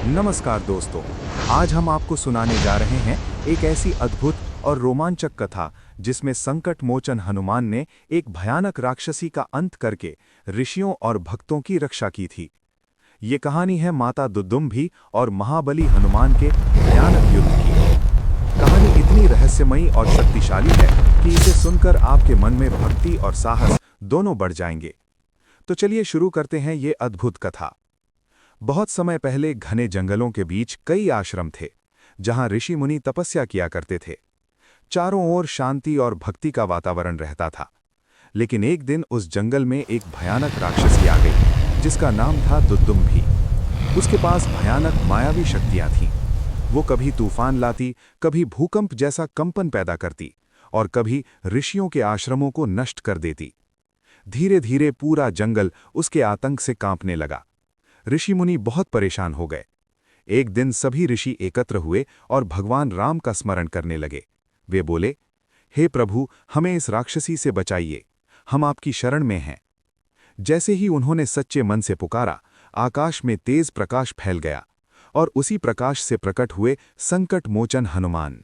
नमस्कार दोस्तों, आज हम आपको सुनाने जा रहे हैं एक ऐसी अद्भुत और रोमांचक कथा जिसमें संकट मोचन हनुमान ने एक भयानक राक्षसी का अंत करके ऋषियों और भक्तों की रक्षा की थी। ये कहानी है माता दुदुम्भी और महाबली हनुमान के भयानक युद्ध की। कहानी इतनी रहस्यमयी और शक्तिशाली है कि इसे सुनकर आपके मन में भक्ति और साहस दोनों बढ़ जाएंगे। तो चलिए शुरू करते हैं ये अद्भुत कथा। बहुत समय पहले घने जंगलों के बीच कई आश्रम थे, जहां ऋषि मुनि तपस्या किया करते थे। चारों ओर शांति और भक्ति का वातावरण रहता था। लेकिन एक दिन उस जंगल में एक भयानक राक्षसी आ गई, जिसका नाम था दुदुम्भी। उसके पास भयानक मायावी शक्तियां थीं। वो कभी तूफान लाती, कभी भूकंप जैसा कंपन पैदा करती और कभी ऋषियों के आश्रमों को नष्ट कर देती। धीरे धीरे पूरा जंगल उसके आतंक से कांपने लगा। ऋषि मुनि बहुत परेशान हो गए। एक दिन सभी ऋषि एकत्र हुए और भगवान राम का स्मरण करने लगे। वे बोले, हे प्रभु, हमें इस राक्षसी से बचाइए, हम आपकी शरण में हैं। जैसे ही उन्होंने सच्चे मन से पुकारा, आकाश में तेज प्रकाश फैल गया और उसी प्रकाश से प्रकट हुए संकट मोचन हनुमान।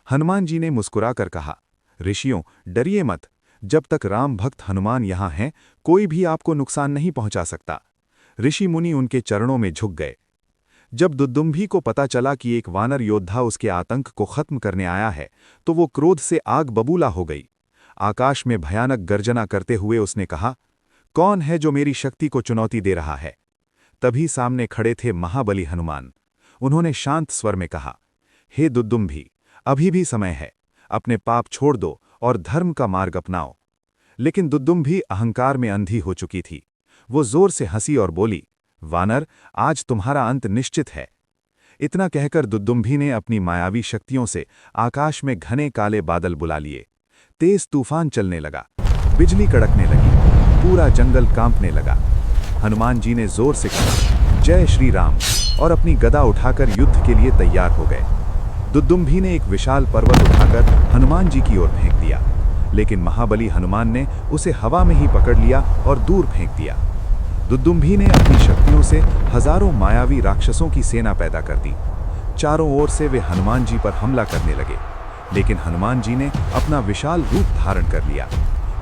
हनुमान जी ने मुस्कुराकर कहा, ऋषियों, डरिए मत। जब तक राम भक्त हनुमान यहाँ हैं, कोई भी आपको नुकसान नहीं पहुंचा सकता। ऋषि मुनि उनके चरणों में झुक गए। जब दुदुम्भी को पता चला कि एक वानर योद्धा उसके आतंक को खत्म करने आया है, तो वो क्रोध से आग बबूला हो गई। आकाश में भयानक गर्जना करते हुए उसने कहा, कौन है जो मेरी शक्ति को चुनौती दे रहा है? तभी सामने खड़े थे महाबली हनुमान। उन्होंने शांत स्वर में कहा, हे दुदुम्भी, अभी भी समय है, अपने पाप छोड़ दो और धर्म का मार्ग अपनाओ। लेकिन दुदुम्भी अहंकार में अंधी हो चुकी थी। वो जोर से हंसी और बोली, वानर, आज तुम्हारा अंत निश्चित है। इतना कहकर दुदुम्भी ने अपनी मायावी शक्तियों से आकाश में घने काले बादल बुला लिए। तेज तूफान चलने लगा, बिजली कड़कने लगी, पूरा जंगल कांपने लगा। हनुमान जी ने जोर से कहा, जय श्री राम, और अपनी गदा उठाकर युद्ध के लिए तैयार हो गए। दुदुम्भी ने एक विशाल पर्वत उठाकर हनुमान जी की ओर फेंक दिया, लेकिन महाबली हनुमान ने उसे हवा में ही पकड़ लिया और दूर फेंक दिया। दुदुम्भी ने अपनी शक्तियों से हजारों मायावी राक्षसों की सेना पैदा कर दी। चारों ओर से वे हनुमान जी पर हमला करने लगे, लेकिन हनुमान जी ने अपना विशाल रूप धारण कर लिया।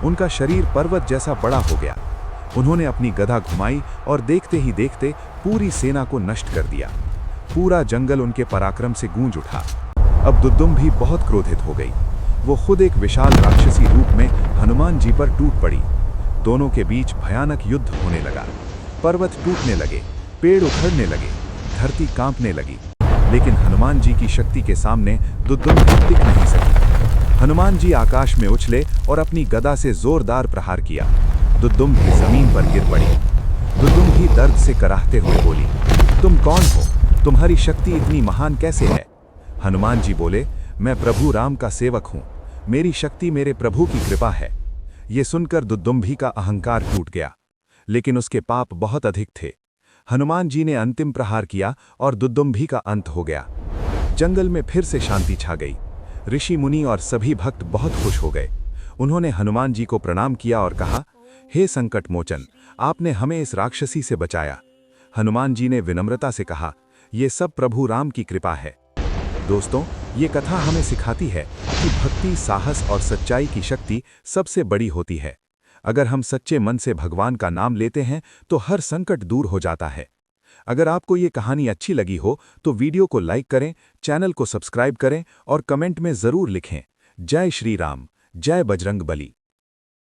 उनका शरीर पर्वत जैसा बड़ा हो गया। उन्होंने अपनी गदा घुमाई और देखते ही देखते पूरी सेना को नष्ट कर दिया। पूरा जंगल उनके पराक्रम से गूंज उठा। अब दुदुम्भी बहुत क्रोधित हो गई। वो खुद एक विशाल राक्षसी रूप में हनुमान जी पर टूट पड़ी। दोनों के बीच भयानक युद्ध होने लगा। पर्वत टूटने लगे, पेड़ उखड़ने लगे, धरती कांपने लगी, लेकिन हनुमान जी की शक्ति के सामने दुदुम्भी टिक नहीं सकी। हनुमान जी आकाश में उछले और अपनी गदा से जोरदार प्रहार किया। दुदुम्भी जमीन पर गिर पड़ी। दुदुम्भी दर्द से कराहते हुए बोली, तुम कौन हो? तुम्हारी शक्ति इतनी महान कैसे है? हनुमान जी बोले, मैं प्रभु राम का सेवक हूँ। मेरी शक्ति मेरे प्रभु की कृपा है। ये सुनकर दुदुम्भी का अहंकार टूट गया, लेकिन उसके पाप बहुत अधिक थे। हनुमान जी ने अंतिम प्रहार किया और दुदुम्भी का अंत हो गया। जंगल में फिर से शांति छा गई। ऋषि मुनि और सभी भक्त बहुत खुश हो गए। उन्होंने हनुमान जी को प्रणाम किया और कहा, हे संकट मोचन, आपने हमें इस राक्षसी से बचाया। हनुमान जी ने विनम्रता से कहा, यह सब प्रभु राम की कृपा है। दोस्तों, ये कथा हमें सिखाती है कि भक्ति, साहस और सच्चाई की शक्ति सबसे बड़ी होती है। अगर हम सच्चे मन से भगवान का नाम लेते हैं तो हर संकट दूर हो जाता है। अगर आपको ये कहानी अच्छी लगी हो तो वीडियो को लाइक करें, चैनल को सब्सक्राइब करें और कमेंट में ज़रूर लिखें, जय श्री राम, जय बजरंग बली।